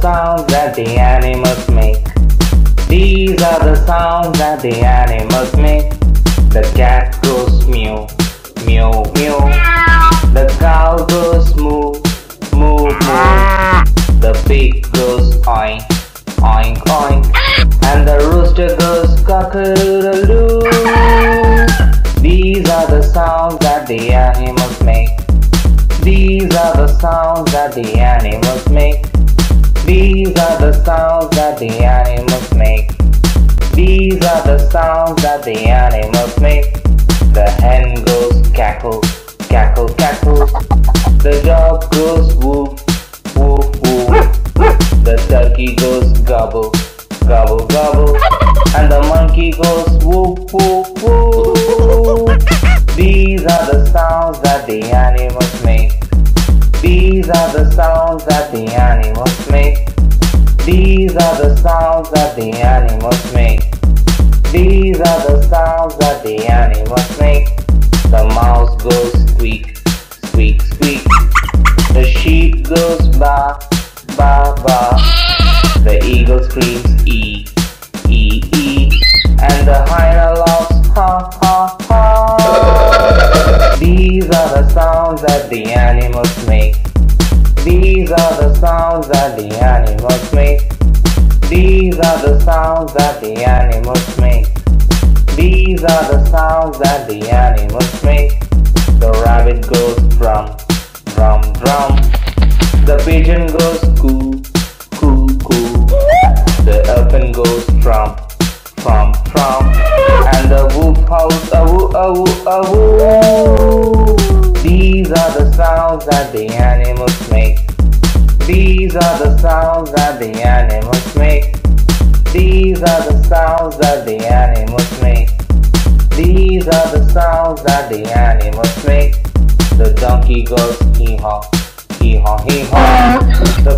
sounds that the animals make. These are the sounds that the animals make. The cat goes meow, meow, meow. The cow goes moo, moo, moo. The pig goes oink, oink, oink. And the rooster goes cock-a-doodle-doo. These are the sounds that the animals make. These are the sounds that the animals make. These are the sounds that the animals make. These are the sounds that the animals make. The hen goes cackle, cackle, cackle. The dog goes woof, woof, woof. The turkey goes gobble, gobble, gobble. And the monkey goes woof, woof, woof. These are the sounds that the animals make. These are the sounds that the animals make. These are the sounds that the animals make. These are the sounds that the animals make. The mouse goes squeak, squeak, squeak. The sheep goes ba, ba, ba. The eagle screams e, e, e. And the hyena laughs ha, ha, ha. These are the sounds that the animals make. These are the sounds that the animals make. These are the sounds that the animals make. These are the sounds that the animals make. The rabbit goes drum, drum, drum. The pigeon goes coo, coo, coo. The elephant goes trump, trump, trump. And the wolf howls a woo, a woo, a woo. These are the sounds that the animals make. These are the sounds that the animals make. These are the sounds that the animals make. These are the sounds that the animals make. The donkey goes hee-haw, hee-haw, hee-haw. The